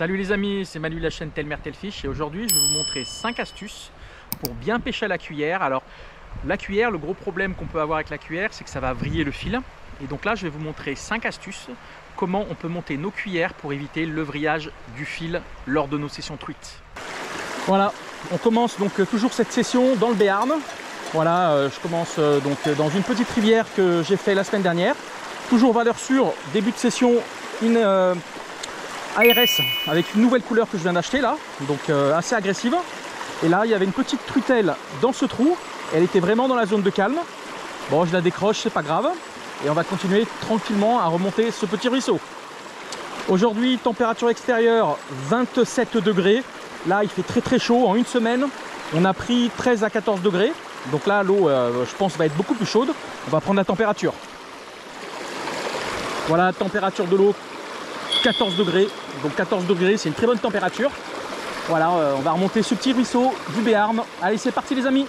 Salut les amis, c'est Manu de la chaîne Telmer Telfish et aujourd'hui je vais vous montrer 5 astuces pour bien pêcher à la cuillère. Alors la cuillère, le gros problème qu'on peut avoir avec la cuillère, c'est que ça va vriller le fil. Et donc là je vais vous montrer 5 astuces comment on peut monter nos cuillères pour éviter le vrillage du fil lors de nos sessions truites. Voilà, on commence donc toujours cette session dans le Béarn. Voilà, je commence donc dans une petite rivière que j'ai fait la semaine dernière. Toujours valeur sûre, début de session, une ARS avec une nouvelle couleur que je viens d'acheter là, donc assez agressive. Et là il y avait une petite truitelle dans ce trou, elle était vraiment dans la zone de calme. Bon, je la décroche, c'est pas grave. Et on va continuer tranquillement à remonter ce petit ruisseau. Aujourd'hui, température extérieure 27 degrés. Là il fait très chaud. En une semaine on a pris 13 à 14 degrés. Donc là l'eau je pense va être beaucoup plus chaude. On va prendre la température. Voilà la température de l'eau, 14 degrés. Donc 14 degrés c'est une très bonne température. Voilà, on va remonter ce petit ruisseau du Béarn. Allez, c'est parti les amis.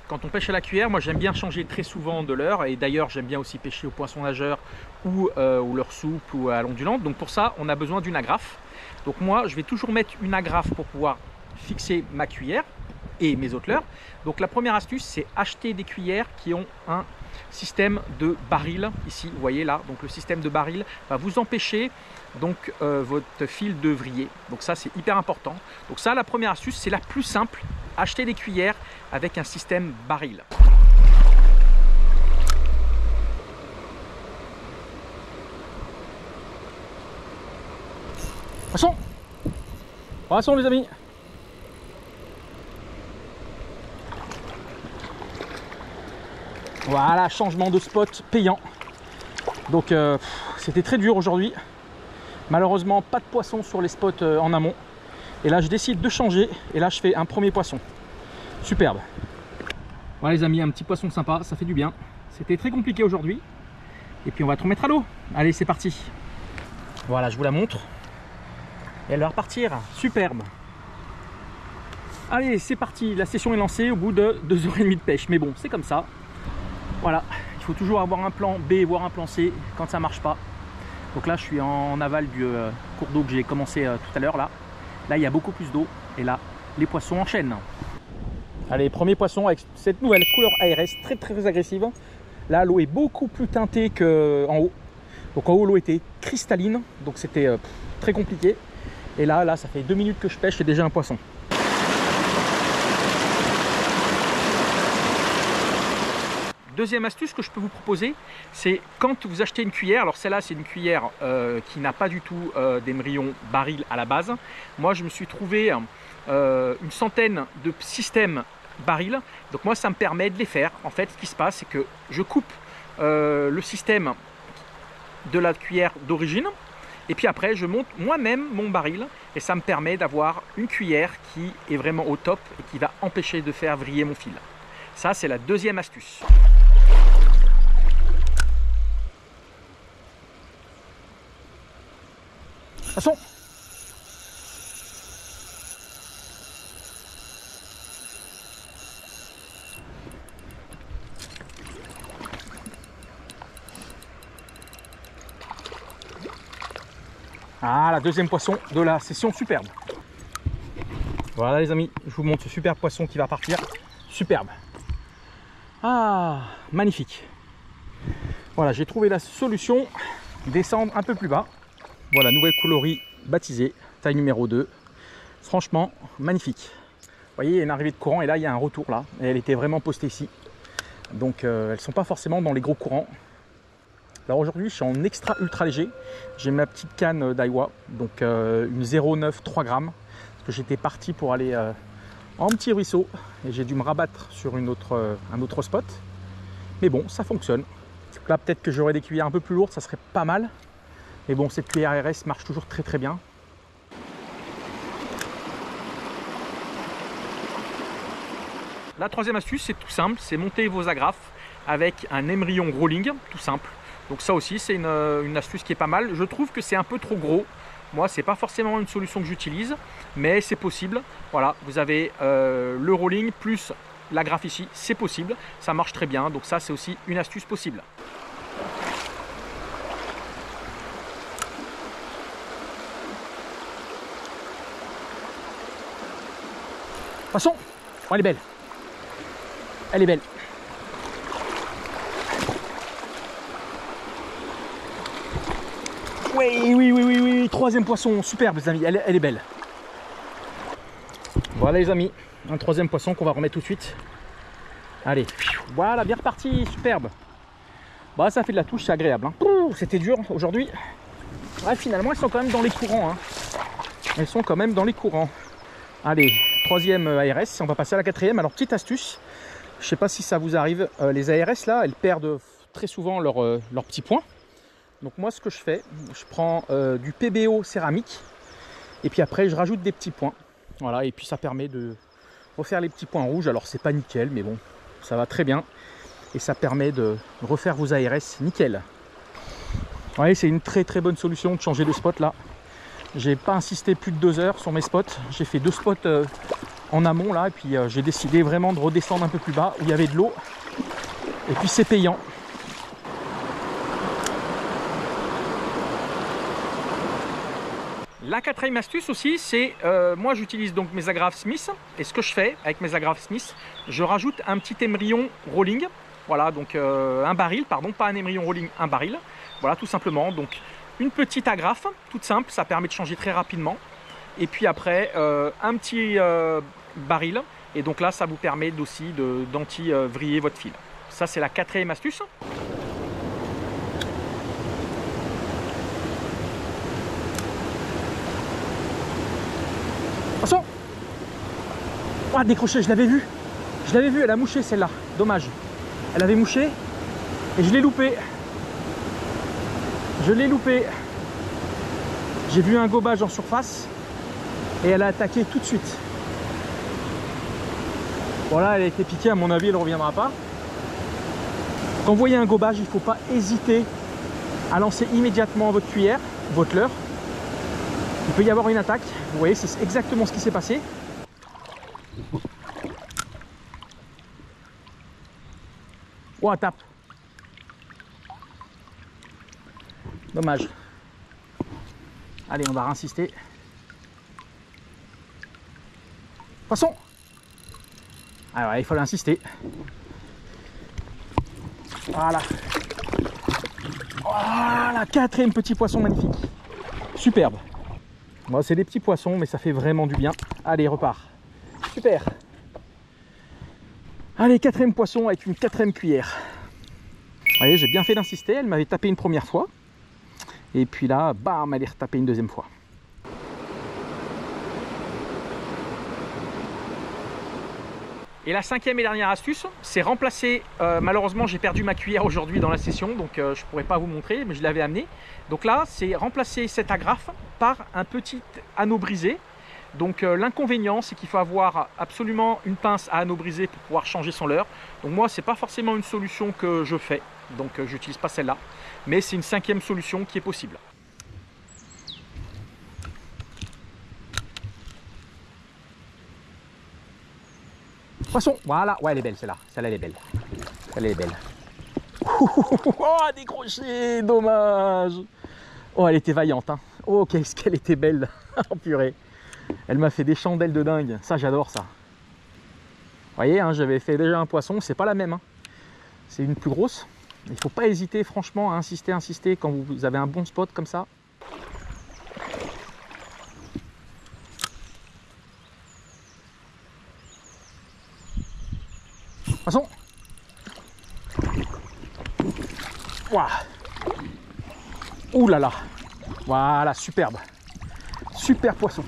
Quand on pêche à la cuillère, moi j'aime bien changer très souvent de leurre. Et d'ailleurs j'aime bien aussi pêcher au poisson nageur ou leurre souple ou à l'ondulante. Donc pour ça on a besoin d'une agrafe. Donc moi je vais toujours mettre une agrafe pour pouvoir fixer ma cuillère et mes autres leurres. Donc la première astuce, c'est acheter des cuillères qui ont un système de baril. Ici vous voyez là, donc le système de baril va vous empêcher donc votre fil de vriller. Donc ça c'est hyper important. Donc ça, la première astuce, c'est la plus simple. Acheter des cuillères avec un système baril. Poisson, poisson les amis. Voilà, changement de spot payant. Donc c'était très dur aujourd'hui. Malheureusement pas de poisson sur les spots en amont. Et là je décide de changer et là je fais un premier poisson. Superbe. Voilà les amis, un petit poisson sympa, ça fait du bien. C'était très compliqué aujourd'hui. Et puis on va te remettre à l'eau. Allez, c'est parti. Voilà, je vous la montre. Et elle va repartir. Superbe. Allez, c'est parti. La session est lancée au bout de 2h30 de pêche. Mais bon, c'est comme ça. Voilà, il faut toujours avoir un plan B, voire un plan C quand ça marche pas. Donc là, je suis en aval du cours d'eau que j'ai commencé tout à l'heure. Là, il y a beaucoup plus d'eau. Et là, les poissons enchaînent. Allez, premier poisson avec cette nouvelle couleur ARS, très agressive. Là, l'eau est beaucoup plus teintée qu'en haut. Donc en haut, l'eau était cristalline. Donc c'était très compliqué. Et là, ça fait 2 minutes que je pêche, c'est déjà un poisson. Deuxième astuce que je peux vous proposer, c'est quand vous achetez une cuillère. Alors celle-là, c'est une cuillère qui n'a pas du tout d'émerillon baril à la base. Moi, je me suis trouvé une centaine de systèmes baril. Donc moi, ça me permet de les faire. En fait, ce qui se passe, c'est que je coupe le système de la cuillère d'origine. Et puis après, je monte moi-même mon baril. Et ça me permet d'avoir une cuillère qui est vraiment au top et qui va empêcher de faire vriller mon fil. Ça, c'est la deuxième astuce. Poisson. Ah, la deuxième poisson de la session, superbe. Voilà les amis, je vous montre ce superbe poisson qui va partir. Superbe. Ah, magnifique. Voilà, j'ai trouvé la solution. Descendre un peu plus bas. Voilà, nouvelle coloris baptisée, taille numéro 2. Franchement, magnifique. Vous voyez, il y a une arrivée de courant et là, il y a un retour là. Et elle était vraiment postée ici. Donc, elles ne sont pas forcément dans les gros courants. Alors aujourd'hui, je suis en extra ultra léger. J'ai ma petite canne Daiwa, donc une 0,9 3 grammes. Parce que j'étais parti pour aller en petit ruisseau. Et j'ai dû me rabattre sur un autre spot. Mais bon, ça fonctionne. Là, peut-être que j'aurais des cuillères un peu plus lourdes, ça serait pas mal. Mais bon, cette cuillère RS marche toujours très bien. La troisième astuce, c'est tout simple, c'est monter vos agrafes avec un émerillon rolling, tout simple. Donc ça aussi, c'est une astuce qui est pas mal. Je trouve que c'est un peu trop gros. Moi, c'est pas forcément une solution que j'utilise, mais c'est possible. Voilà, vous avez le rolling plus l'agrafe ici, c'est possible. Ça marche très bien, donc ça, c'est aussi une astuce possible. Poisson. Oh, elle est belle. Elle est belle. Oui. Troisième poisson, superbe les amis, elle est belle. Voilà les amis, un troisième poisson qu'on va remettre tout de suite. Allez, voilà, bien reparti, superbe. Bah ça fait de la touche, c'est agréable. Hein. C'était dur aujourd'hui. Ouais, finalement, elles sont quand même dans les courants. Hein. Elles sont quand même dans les courants. Allez, troisième ARS, on va passer à la quatrième. Alors, petite astuce, je ne sais pas si ça vous arrive, les ARS là, elles perdent très souvent leurs petits points. Donc moi, ce que je fais, je prends du PBO céramique et puis après, je rajoute des petits points. Voilà, et puis ça permet de refaire les petits points rouges. Alors, c'est pas nickel, mais bon, ça va très bien. Et ça permet de refaire vos ARS nickel. Vous voyez, c'est une très bonne solution de changer de spot là. J'ai pas insisté plus de 2 heures sur mes spots. J'ai fait 2 spots en amont là, et puis j'ai décidé vraiment de redescendre un peu plus bas où il y avait de l'eau. Et puis c'est payant. La quatrième astuce aussi, c'est moi j'utilise donc mes agrafes Smith. Et ce que je fais avec mes agrafes Smith, je rajoute un petit émerillon rolling. Voilà, donc un baril, pardon, pas un émerillon rolling, un baril. Voilà, tout simplement. Donc une petite agrafe, toute simple, ça permet de changer très rapidement. Et puis après, un petit baril. Et donc là, ça vous permet aussi d'anti-vriller votre fil. Ça, c'est la quatrième astuce. Attention! Oh, décroché, je l'avais vu. Je l'avais vu, elle a mouché celle-là. Dommage. Elle avait mouché et je l'ai loupé. Je l'ai loupé. J'ai vu un gobage en surface et elle a attaqué tout de suite. Voilà, elle a été piquée, à mon avis elle ne reviendra pas. Quand vous voyez un gobage, il ne faut pas hésiter à lancer immédiatement votre cuillère, votre leurre. Il peut y avoir une attaque. Vous voyez, c'est exactement ce qui s'est passé. Oh, tape. Dommage. Allez, on va réinsister. Poisson. Ah ouais, il fallait insister. Voilà. Voilà, quatrième petit poisson magnifique. Superbe. Bon, c'est des petits poissons, mais ça fait vraiment du bien. Allez, repart. Super. Allez, quatrième poisson avec une quatrième cuillère. Vous voyez, j'ai bien fait d'insister. Elle m'avait tapé une première fois. Et puis là, bam, elle est retapée une deuxième fois. Et la cinquième et dernière astuce, c'est remplacer, malheureusement j'ai perdu ma cuillère aujourd'hui dans la session, donc je ne pourrais pas vous montrer, mais je l'avais amenée. Donc là, c'est remplacer cette agrafe par un petit anneau brisé. Donc l'inconvénient, c'est qu'il faut avoir absolument une pince à anneau brisé pour pouvoir changer son leurre. Donc moi, c'est pas forcément une solution que je fais, donc j'utilise pas celle-là. Mais c'est une cinquième solution qui est possible. Poisson, voilà, ouais elle est belle celle-là, celle-là elle est belle. Celle-là elle est belle. Oh, décroché, dommage. Oh, elle était vaillante, hein. Oh, qu'est-ce qu'elle était belle. Oh purée. Elle m'a fait des chandelles de dingue, ça j'adore ça. Vous voyez, hein, j'avais fait déjà un poisson, c'est pas la même. Hein. C'est une plus grosse. Il ne faut pas hésiter franchement à insister quand vous avez un bon spot comme ça. Poisson. Ouah. Ouh là là. Voilà, superbe. Super poisson.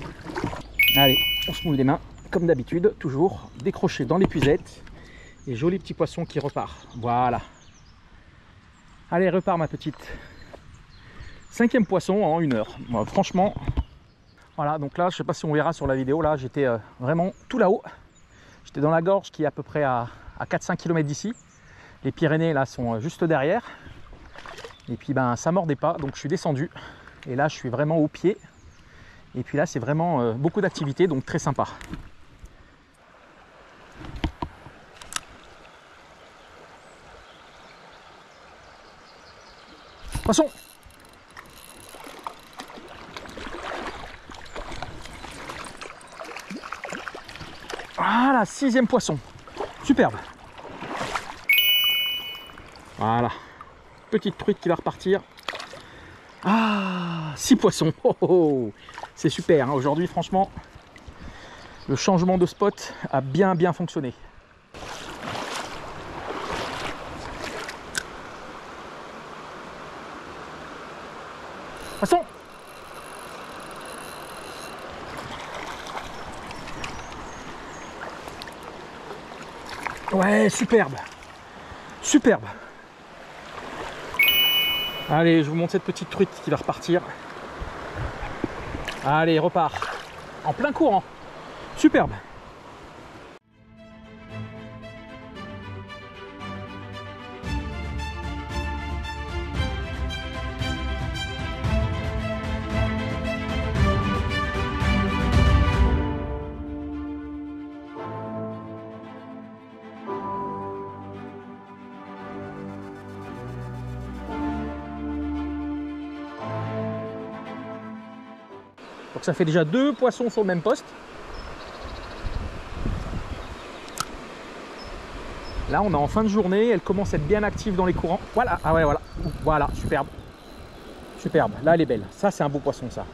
Allez, on se mouille les mains, comme d'habitude, toujours décroché dans l'épuisette. Et joli petit poisson qui repart. Voilà. Allez, repars ma petite. Cinquième poisson en 1 heure. Bon, franchement, voilà. Donc là, je sais pas si on verra sur la vidéo. Là, j'étais vraiment tout là-haut. J'étais dans la gorge qui est à peu près à 4-5 km d'ici. Les Pyrénées là sont juste derrière. Et puis ben ça mordait pas, donc je suis descendu. Et là, je suis vraiment au pied. Et puis là, c'est vraiment beaucoup d'activité, donc très sympa. Poisson. Voilà, 6e poisson. Superbe. Voilà. Petite truite qui va repartir. Ah, 6 poissons. Oh, oh, oh. C'est super. Hein. Aujourd'hui, franchement, le changement de spot a bien fonctionné. Poisson. Ouais, superbe. Superbe. Allez, je vous montre cette petite truite qui va repartir. Allez, repart. En plein courant. Superbe. Donc ça fait déjà 2 poissons sur le même poste. Là on est en fin de journée, elle commence à être bien active dans les courants. Voilà, ah ouais voilà, voilà, superbe. Superbe, là elle est belle. Ça c'est un beau poisson ça.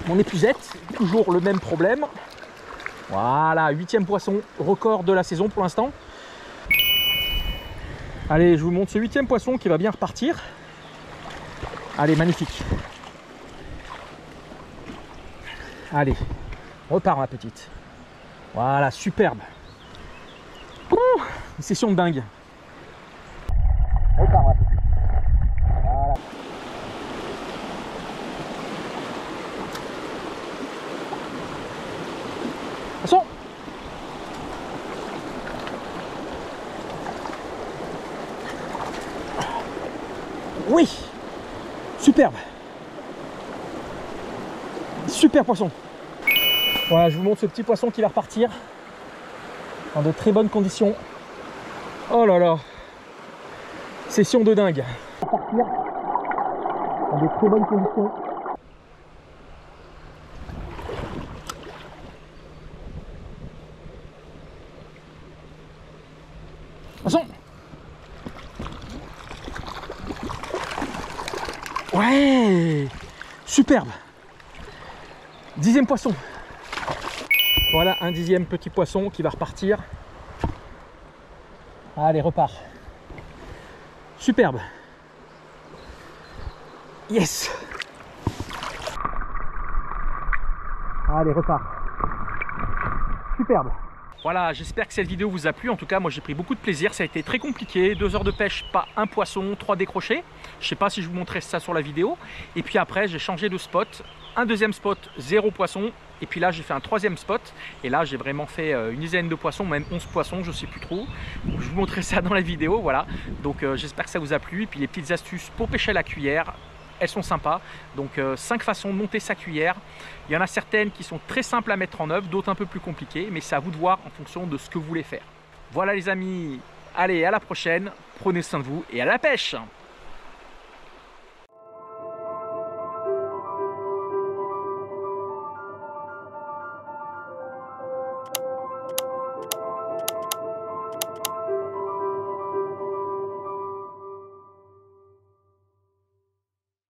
Mon épuisette, toujours le même problème. Voilà, 8e poisson, record de la saison pour l'instant. Allez, je vous montre ce 8e poisson qui va bien repartir. Allez, magnifique. Allez, repars ma petite. Voilà, superbe. Ouh, une session de dingue. Repars ma petite. Voilà. Attention. Oui, superbe. Super poisson. Voilà, je vous montre ce petit poisson qui va repartir dans de très bonnes conditions. Oh là là, session de dingue. Repartir dans de très bonnes conditions. Attention. Ouais, superbe. 10e poisson. Voilà un 10e petit poisson qui va repartir. Allez, repart. Superbe. Yes. Allez, repart. Superbe. Voilà, j'espère que cette vidéo vous a plu. En tout cas, moi j'ai pris beaucoup de plaisir. Ça a été très compliqué. 2 heures de pêche, pas un poisson, 3 décrochés. Je ne sais pas si je vous montrerai ça sur la vidéo. Et puis après, j'ai changé de spot. Un 2e spot, 0 poisson. Et puis là, j'ai fait un 3e spot. Et là, j'ai vraiment fait une dizaine de poissons, même 11 poissons, je ne sais plus trop. Donc, je vous montrerai ça dans la vidéo. Voilà. Donc j'espère que ça vous a plu. Et puis les petites astuces pour pêcher à la cuillère, elles sont sympas. Donc 5 façons de monter sa cuillère. Il y en a certaines qui sont très simples à mettre en œuvre, d'autres un peu plus compliquées, mais c'est à vous de voir en fonction de ce que vous voulez faire. Voilà les amis, allez à la prochaine, prenez soin de vous et à la pêche!